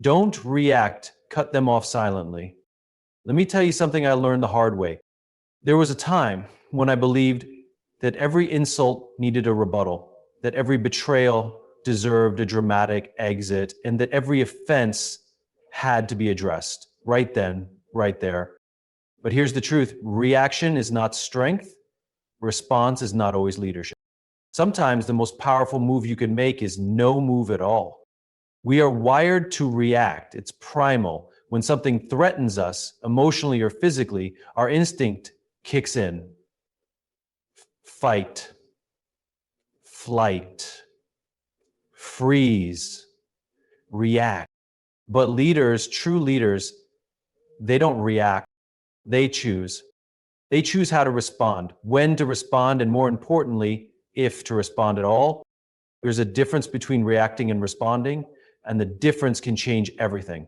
Don't react, cut them off silently. Let me tell you something I learned the hard way. There was a time when I believed that every insult needed a rebuttal, that every betrayal deserved a dramatic exit, and that every offense had to be addressed right then, right there. But here's the truth: reaction is not strength, response is not always leadership. Sometimes the most powerful move you can make is no move at all. We are wired to react. It's primal. When something threatens us, emotionally or physically, our instinct kicks in. Fight, flight, freeze, react. But leaders, true leaders, they don't react. They choose. They choose how to respond, when to respond, and more importantly, if to respond at all. There's a difference between reacting and responding, and the difference can change everything.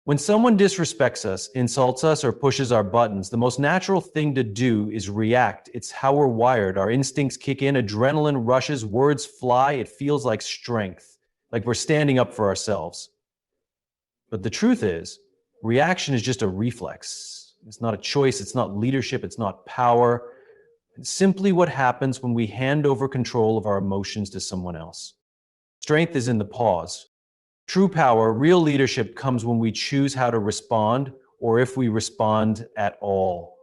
When someone disrespects us, insults us, or pushes our buttons, the most natural thing to do is react. It's how we're wired. Our instincts kick in, adrenaline rushes, words fly. It feels like strength, like we're standing up for ourselves. But the truth is, reaction is just a reflex. It's not a choice. It's not leadership. It's not power. It's simply what happens when we hand over control of our emotions to someone else. Strength is in the pause. True power, real leadership comes when we choose how to respond, or if we respond at all.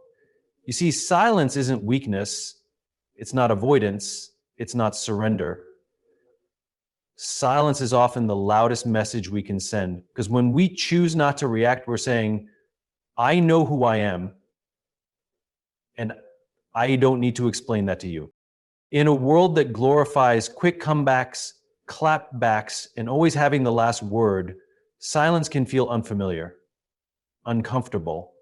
You see, silence isn't weakness. It's not avoidance. It's not surrender. Silence is often the loudest message we can send, because when we choose not to react, we're saying, I know who I am, and I don't need to explain that to you. In a world that glorifies quick comebacks, clapbacks, and always having the last word, silence can feel unfamiliar, uncomfortable,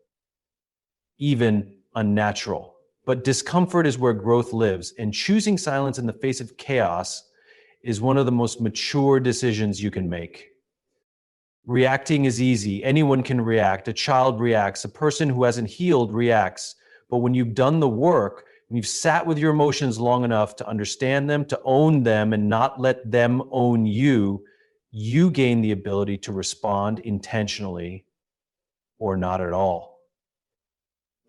even unnatural. But discomfort is where growth lives, and choosing silence in the face of chaos is one of the most mature decisions you can make. Reacting is easy. Anyone can react. A child reacts. A person who hasn't healed reacts. But when you've done the work, when you've sat with your emotions long enough to understand them, to own them, and not let them own you, you gain the ability to respond intentionally or not at all.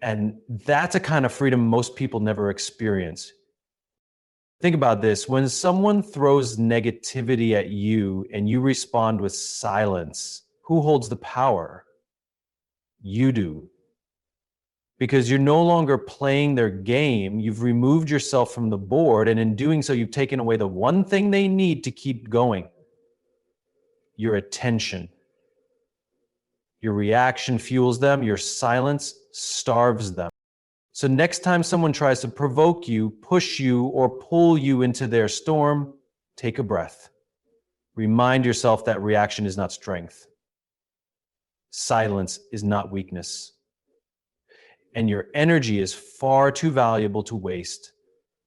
And that's a kind of freedom most people never experience. Think about this. When someone throws negativity at you and you respond with silence, who holds the power? You do. Because you're no longer playing their game. You've removed yourself from the board, and in doing so, you've taken away the one thing they need to keep going: your attention. Your reaction fuels them. Your silence starves them. So next time someone tries to provoke you, push you, or pull you into their storm, take a breath. Remind yourself that reaction is not strength. Silence is not weakness. And your energy is far too valuable to waste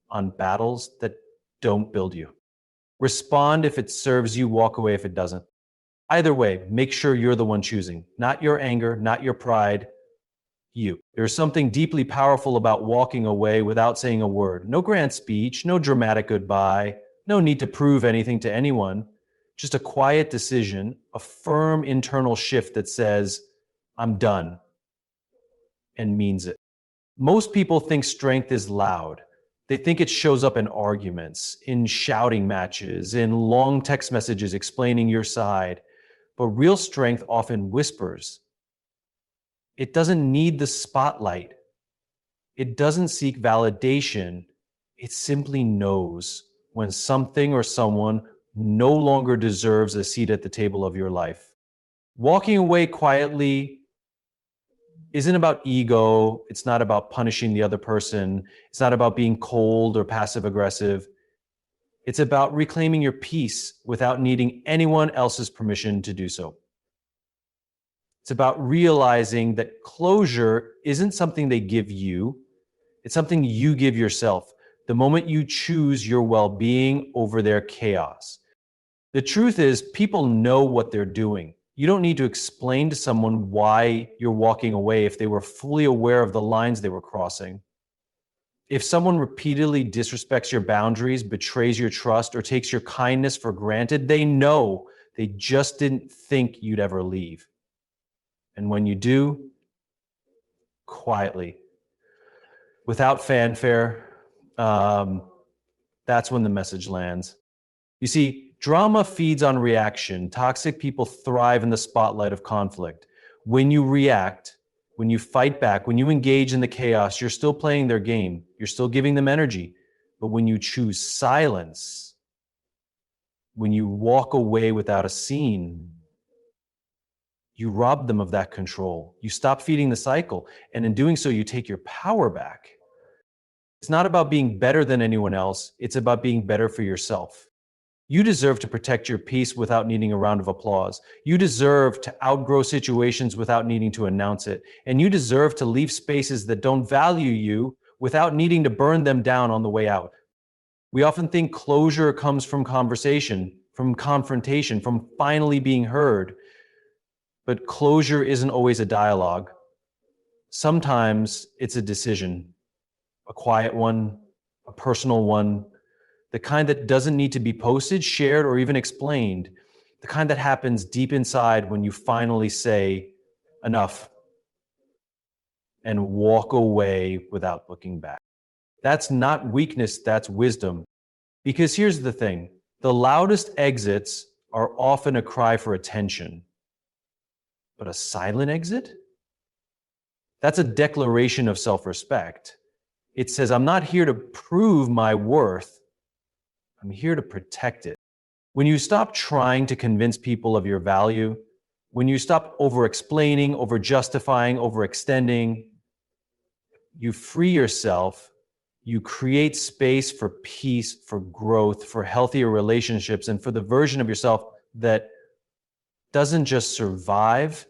on battles that don't build you. Respond if it serves you, walk away if it doesn't. Either way, make sure you're the one choosing, not your anger, not your pride, you. There's something deeply powerful about walking away without saying a word. No grand speech, no dramatic goodbye, no need to prove anything to anyone. Just a quiet decision, a firm internal shift that says, I'm done, and means it. Most people think strength is loud. They think it shows up in arguments, in shouting matches, in long text messages explaining your side. But real strength often whispers. It doesn't need the spotlight. It doesn't seek validation. It simply knows when something or someone no longer deserves a seat at the table of your life. Walking away quietly isn't about ego. It's not about punishing the other person. It's not about being cold or passive aggressive. It's about reclaiming your peace without needing anyone else's permission to do so. It's about realizing that closure isn't something they give you. It's something you give yourself the moment you choose your well-being over their chaos. The truth is, people know what they're doing. You don't need to explain to someone why you're walking away if they were fully aware of the lines they were crossing. If someone repeatedly disrespects your boundaries, betrays your trust, or takes your kindness for granted, they know They just didn't think you'd ever leave. And when you do, quietly, without fanfare, that's when the message lands. You see, drama feeds on reaction. Toxic people thrive in the spotlight of conflict. When you react, when you fight back, when you engage in the chaos, you're still playing their game. You're still giving them energy. But when you choose silence, when you walk away without a scene, you rob them of that control. You stop feeding the cycle. And in doing so, you take your power back. It's not about being better than anyone else. It's about being better for yourself. You deserve to protect your peace without needing a round of applause. You deserve to outgrow situations without needing to announce it. And you deserve to leave spaces that don't value you without needing to burn them down on the way out. We often think closure comes from conversation, from confrontation, from finally being heard. But closure isn't always a dialogue. Sometimes it's a decision, a quiet one, a personal one, the kind that doesn't need to be posted, shared, or even explained, the kind that happens deep inside when you finally say enough and walk away without looking back. That's not weakness, that's wisdom. Because here's the thing, the loudest exits are often a cry for attention. But a silent exit? That's a declaration of self-respect. It says, I'm not here to prove my worth. I'm here to protect it. When you stop trying to convince people of your value, when you stop over-explaining, over-justifying, overextending, you free yourself, you create space for peace, for growth, for healthier relationships, and for the version of yourself that doesn't just survive.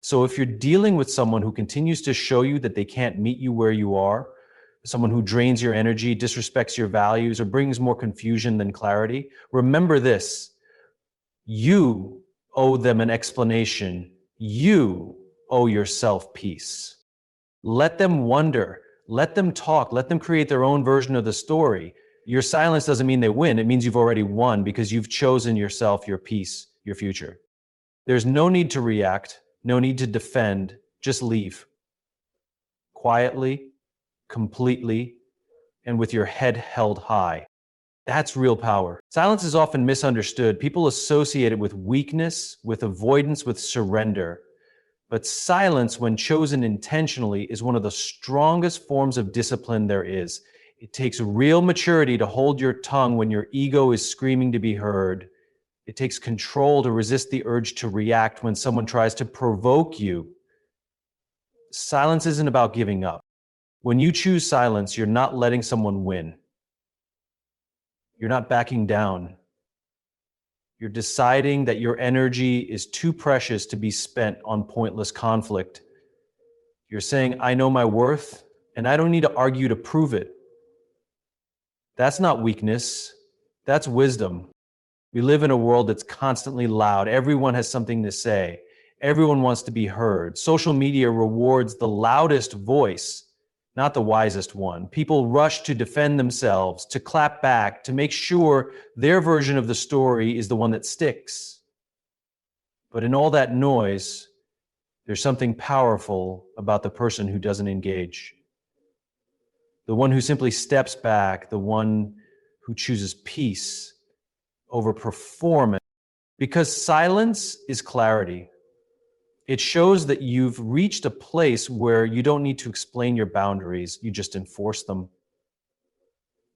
So if you're dealing with someone who continues to show you that they can't meet you where you are, someone who drains your energy, disrespects your values, or brings more confusion than clarity, remember this. You owe them an explanation. You owe yourself peace. Let them wonder. Let them talk. Let them create their own version of the story. Your silence doesn't mean they win. It means you've already won because you've chosen yourself, your peace, your future. There's no need to react, no need to defend. Just leave. Quietly, completely, and with your head held high. That's real power. Silence is often misunderstood. People associate it with weakness, with avoidance, with surrender. But silence, when chosen intentionally, is one of the strongest forms of discipline there is. It takes real maturity to hold your tongue when your ego is screaming to be heard. It takes control to resist the urge to react when someone tries to provoke you. Silence isn't about giving up. When you choose silence, you're not letting someone win. You're not backing down. You're deciding that your energy is too precious to be spent on pointless conflict. You're saying, I know my worth, and I don't need to argue to prove it. That's not weakness. That's wisdom. We live in a world that's constantly loud. Everyone has something to say. Everyone wants to be heard. Social media rewards the loudest voice, not the wisest one. People rush to defend themselves, to clap back, to make sure their version of the story is the one that sticks. But in all that noise, there's something powerful about the person who doesn't engage. The one who simply steps back, the one who chooses peace over performance. Because silence is clarity. It shows that you've reached a place where you don't need to explain your boundaries, you just enforce them.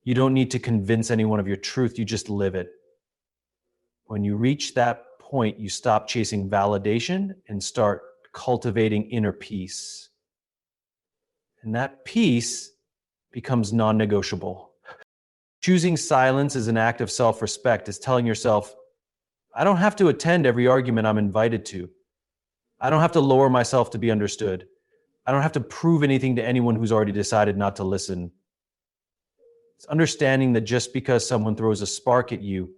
You don't need to convince anyone of your truth, you just live it. When you reach that point, you stop chasing validation and start cultivating inner peace. And that peace becomes non-negotiable. Choosing silence is an act of self-respect. It's telling yourself, I don't have to attend every argument I'm invited to. I don't have to lower myself to be understood. I don't have to prove anything to anyone who's already decided not to listen. It's understanding that just because someone throws a spark at you,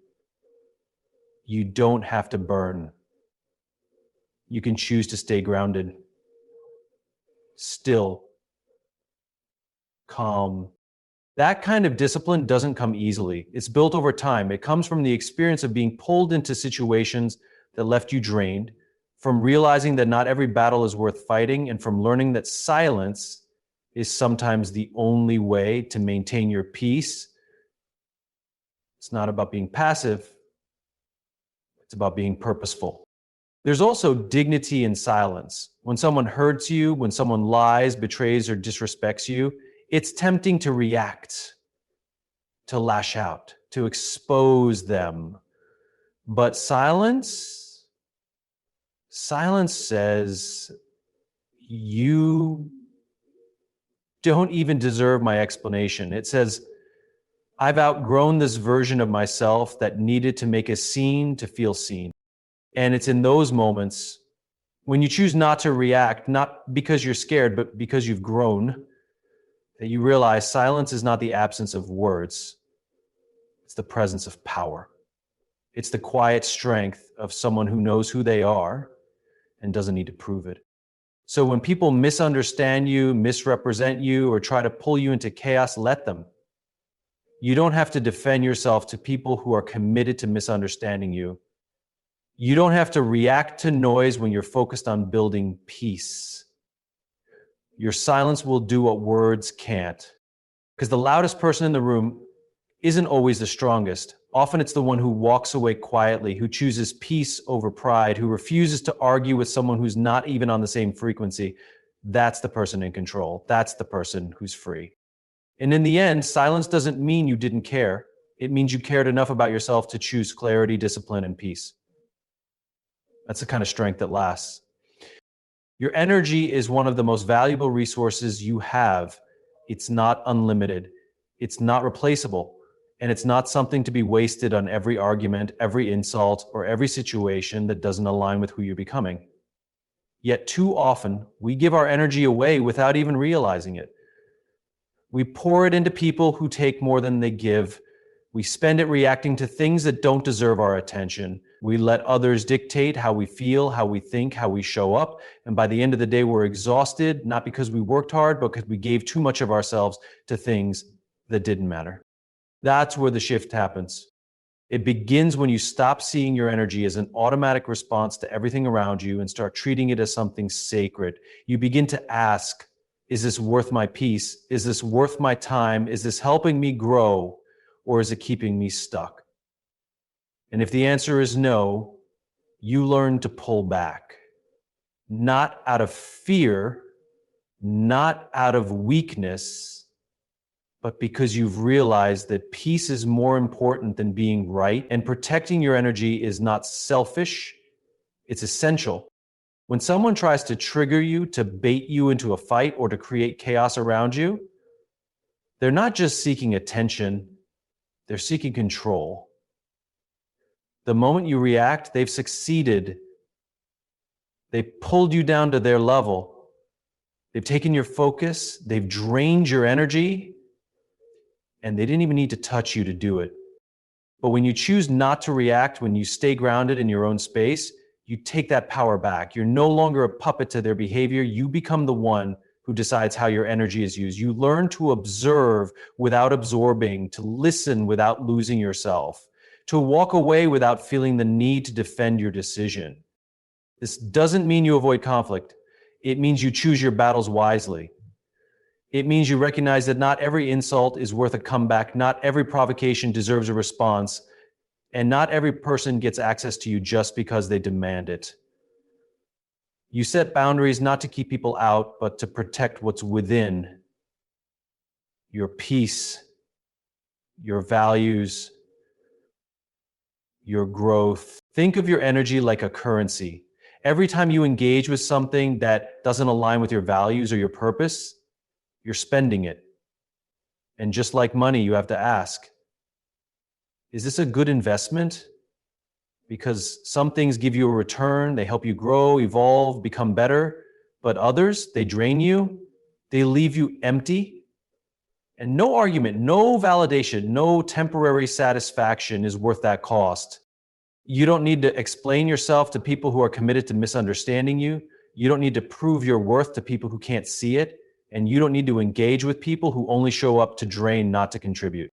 you don't have to burn. You can choose to stay grounded, still, calm, That kind of discipline doesn't come easily. It's built over time. It comes from the experience of being pulled into situations that left you drained, from realizing that not every battle is worth fighting, and from learning that silence is sometimes the only way to maintain your peace. It's not about being passive, it's about being purposeful. There's also dignity in silence. When someone hurts you, when someone lies, betrays, or disrespects you, it's tempting to react, to lash out, to expose them. But silence says, you don't even deserve my explanation. It says, I've outgrown this version of myself that needed to make a scene to feel seen. And it's in those moments when you choose not to react, not because you're scared, but because you've grown, that you realize silence is not the absence of words. It's the presence of power. It's the quiet strength of someone who knows who they are and doesn't need to prove it. So when people misunderstand you, misrepresent you, or try to pull you into chaos, let them. You don't have to defend yourself to people who are committed to misunderstanding you. You don't have to react to noise when you're focused on building peace. Your silence will do what words can't. Because the loudest person in the room isn't always the strongest. Often it's the one who walks away quietly, who chooses peace over pride, who refuses to argue with someone who's not even on the same frequency. That's the person in control. That's the person who's free. And in the end, silence doesn't mean you didn't care. It means you cared enough about yourself to choose clarity, discipline, and peace. That's the kind of strength that lasts. Your energy is one of the most valuable resources you have. It's not unlimited. It's not replaceable. And it's not something to be wasted on every argument, every insult, or every situation that doesn't align with who you're becoming. Yet too often, we give our energy away without even realizing it. We pour it into people who take more than they give. We spend it reacting to things that don't deserve our attention. We let others dictate how we feel, how we think, how we show up. And by the end of the day, we're exhausted, not because we worked hard, but because we gave too much of ourselves to things that didn't matter. That's where the shift happens. It begins when you stop seeing your energy as an automatic response to everything around you and start treating it as something sacred. You begin to ask, is this worth my peace? Is this worth my time? Is this helping me grow? Or is it keeping me stuck? And if the answer is no, you learn to pull back. Not out of fear, not out of weakness, but because you've realized that peace is more important than being right, and protecting your energy is not selfish, it's essential. When someone tries to trigger you, to bait you into a fight, or to create chaos around you, they're not just seeking attention, they're seeking control. The moment you react, they've succeeded. They pulled you down to their level. They've taken your focus, they've drained your energy, and they didn't even need to touch you to do it. But when you choose not to react, when you stay grounded in your own space, you take that power back. You're no longer a puppet to their behavior. You become the one who decides how your energy is used. You learn to observe without absorbing, to listen without losing yourself, to walk away without feeling the need to defend your decision. This doesn't mean you avoid conflict. It means you choose your battles wisely. It means you recognize that not every insult is worth a comeback, not every provocation deserves a response, and not every person gets access to you just because they demand it. You set boundaries not to keep people out, but to protect what's within: your peace, your values, your growth. Think of your energy like a currency. Every time you engage with something that doesn't align with your values or your purpose, you're spending it. And just like money, you have to ask, is this a good investment? Because some things give you a return, they help you grow, evolve, become better, but others, they drain you, they leave you empty. And no argument, no validation, no temporary satisfaction is worth that cost. You don't need to explain yourself to people who are committed to misunderstanding you. You don't need to prove your worth to people who can't see it. and you don't need to engage with people who only show up to drain, not to contribute.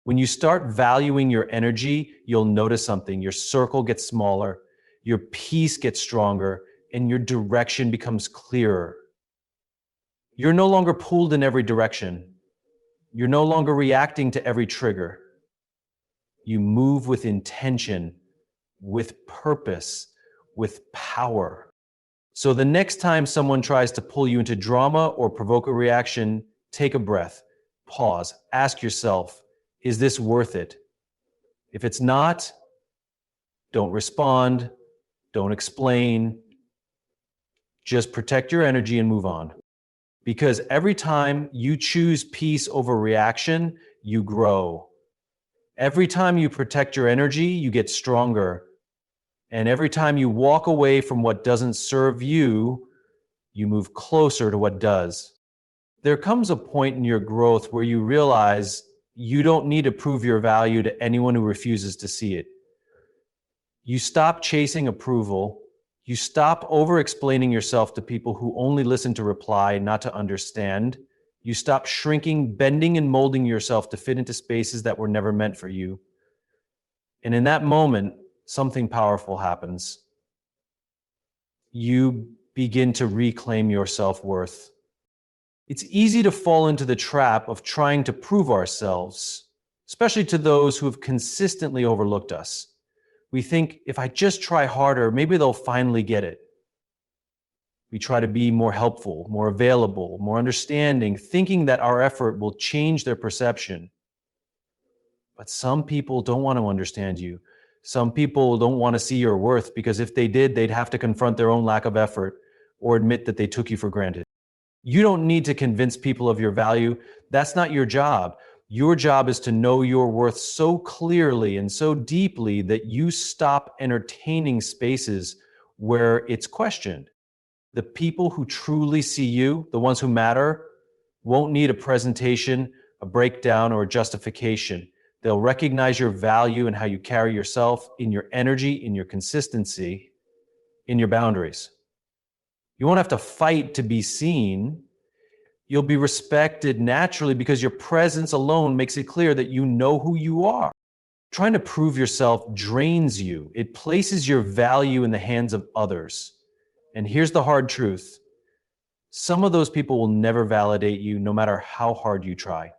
When you start valuing your energy, you'll notice something. Your circle gets smaller, your peace gets stronger, and your direction becomes clearer. You're no longer pulled in every direction. You're no longer reacting to every trigger. You move with intention, with purpose, with power. So the next time someone tries to pull you into drama or provoke a reaction, take a breath, pause, ask yourself, is this worth it? If it's not, don't respond, don't explain, just protect your energy and move on. Because every time you choose peace over reaction, you grow. Every time you protect your energy, you get stronger. And every time you walk away from what doesn't serve you, you move closer to what does. There comes a point in your growth where you realize you don't need to prove your value to anyone who refuses to see it. You stop chasing approval. You stop over-explaining yourself to people who only listen to reply, not to understand. You stop shrinking, bending, and molding yourself to fit into spaces that were never meant for you. And in that moment, something powerful happens. You begin to reclaim your self-worth. It's easy to fall into the trap of trying to prove ourselves, especially to those who have consistently overlooked us. We think, if I just try harder, maybe they'll finally get it. We try to be more helpful, more available, more understanding, thinking that our effort will change their perception. But some people don't want to understand you. Some people don't want to see your worth, because if they did, they'd have to confront their own lack of effort or admit that they took you for granted. You don't need to convince people of your value. That's not your job. Your job is to know your worth so clearly and so deeply that you stop entertaining spaces where it's questioned. The people who truly see you, the ones who matter, won't need a presentation, a breakdown, or a justification. They'll recognize your value and how you carry yourself, in your energy, in your consistency, in your boundaries. You won't have to fight to be seen. You'll be respected naturally because your presence alone makes it clear that you know who you are. Trying to prove yourself drains you. It places your value in the hands of others. And here's the hard truth. Some of those people will never validate you, no matter how hard you try.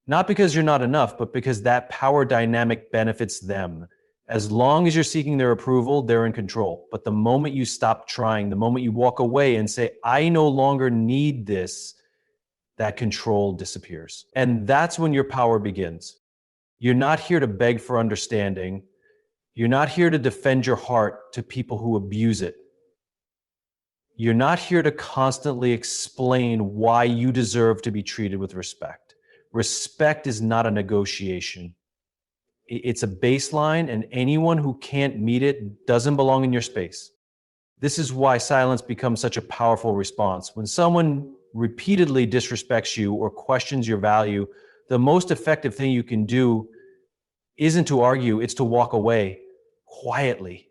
Not because you're not enough, but because that power dynamic benefits them. As long as you're seeking their approval, they're in control. But the moment you stop trying, the moment you walk away and say, I no longer need this, that control disappears. And that's when your power begins. You're not here to beg for understanding. You're not here to defend your heart to people who abuse it. You're not here to constantly explain why you deserve to be treated with respect. Respect is not a negotiation. It's a baseline, and anyone who can't meet it doesn't belong in your space. This is why silence becomes such a powerful response. When someone repeatedly disrespects you or questions your value, the most effective thing you can do isn't to argue, it's to walk away quietly,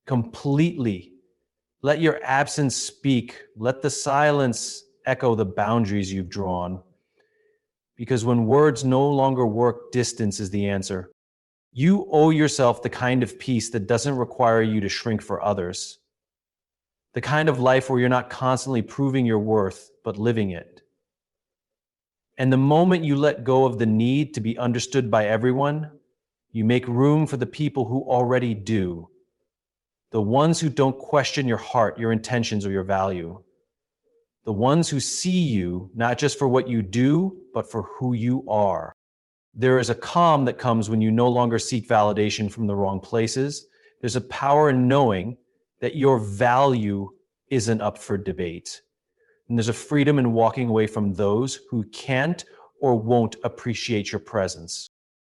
completely. Let your absence speak. Let the silence echo the boundaries you've drawn. Because when words no longer work, distance is the answer. You owe yourself the kind of peace that doesn't require you to shrink for others. The kind of life where you're not constantly proving your worth, but living it. And the moment you let go of the need to be understood by everyone, you make room for the people who already do. The ones who don't question your heart, your intentions, or your value. The ones who see you, not just for what you do, but for who you are. There is a calm that comes when you no longer seek validation from the wrong places. There's a power in knowing that your value isn't up for debate. And there's a freedom in walking away from those who can't or won't appreciate your presence.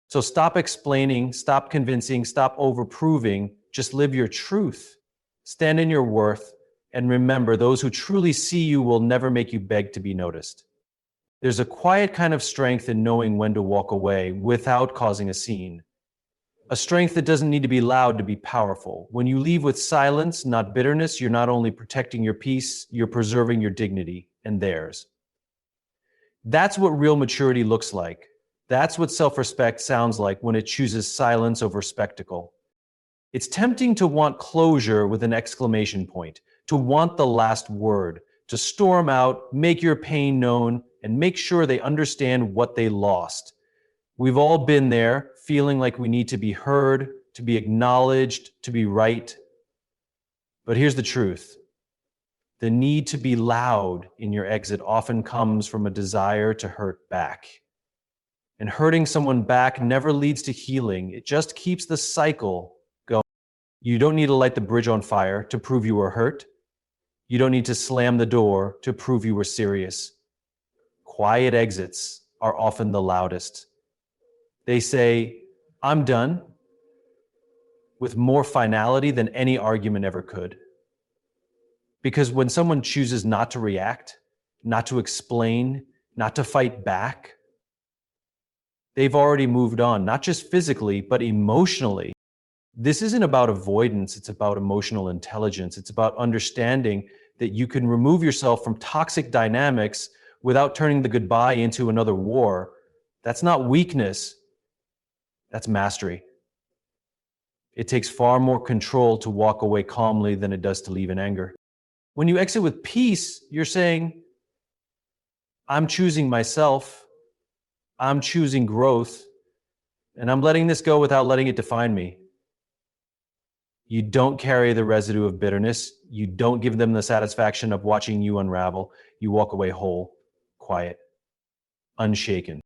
So stop explaining, stop convincing, stop overproving. Just live your truth. Stand in your worth, and remember, those who truly see you will never make you beg to be noticed. There's a quiet kind of strength in knowing when to walk away without causing a scene. A strength that doesn't need to be loud to be powerful. When you leave with silence, not bitterness, you're not only protecting your peace, you're preserving your dignity. and theirs. That's what real maturity looks like. That's what self-respect sounds like when it chooses silence over spectacle. It's tempting to want closure with an exclamation point, to want the last word, to storm out, make your pain known, and make sure they understand what they lost. We've all been there, feeling like we need to be heard, to be acknowledged, to be right. But here's the truth. The need to be loud in your exit often comes from a desire to hurt back. And hurting someone back never leads to healing. It just keeps the cycle going. You don't need to light the bridge on fire to prove you were hurt. You don't need to slam the door to prove you were serious. Quiet exits are often the loudest. They say, "I'm done," with more finality than any argument ever could. Because when someone chooses not to react, not to explain, not to fight back, they've already moved on, not just physically, but emotionally. This isn't about avoidance, it's about emotional intelligence. It's about understanding that you can remove yourself from toxic dynamics without turning the goodbye into another war. That's not weakness, that's mastery. It takes far more control to walk away calmly than it does to leave in anger. When you exit with peace, you're saying, "I'm choosing myself, I'm choosing growth, and I'm letting this go without letting it define me." You don't carry the residue of bitterness. You don't give them the satisfaction of watching you unravel. You walk away whole, quiet, unshaken.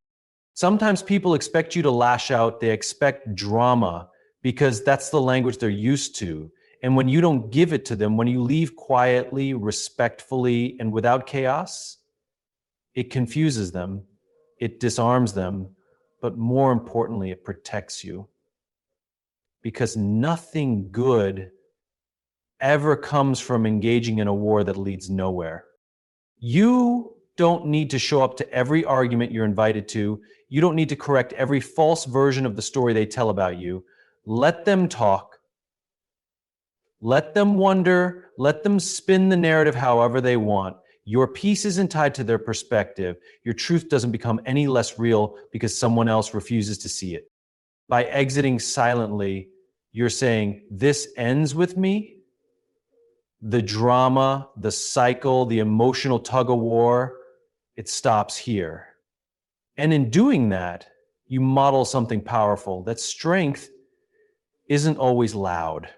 Sometimes people expect you to lash out. They expect drama because that's the language they're used to. And when you don't give it to them, when you leave quietly, respectfully, and without chaos, it confuses them, it disarms them, but more importantly, it protects you. Because nothing good ever comes from engaging in a war that leads nowhere. You don't need to show up to every argument you're invited to. You don't need to correct every false version of the story they tell about you. Let them talk. Let them wonder. Let them spin the narrative however they want. Your peace isn't tied to their perspective. Your truth doesn't become any less real because someone else refuses to see it. By exiting silently, you're saying, "This ends with me." The drama, the cycle, the emotional tug of war, it stops here. And in doing that, you model something powerful, that strength isn't always loud,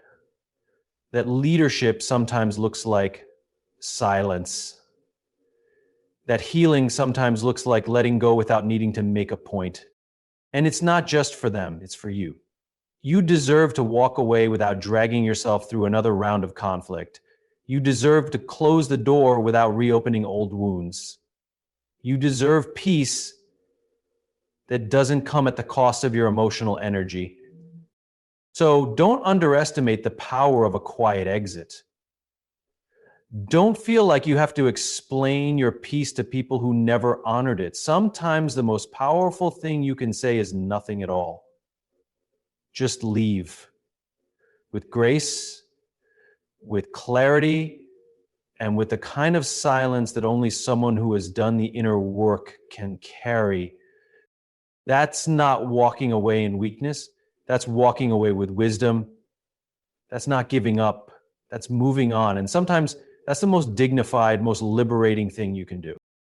that leadership sometimes looks like silence, that healing sometimes looks like letting go without needing to make a point. And it's not just for them, it's for you. You deserve to walk away without dragging yourself through another round of conflict. You deserve to close the door without reopening old wounds. You deserve peace that doesn't come at the cost of your emotional energy. So don't underestimate the power of a quiet exit. Don't feel like you have to explain your peace to people who never honored it. Sometimes the most powerful thing you can say is nothing at all. Just leave with grace, with clarity, and with the kind of silence that only someone who has done the inner work can carry. That's not walking away in weakness. That's walking away with wisdom. That's not giving up. That's moving on. And sometimes that's the most dignified, most liberating thing you can do.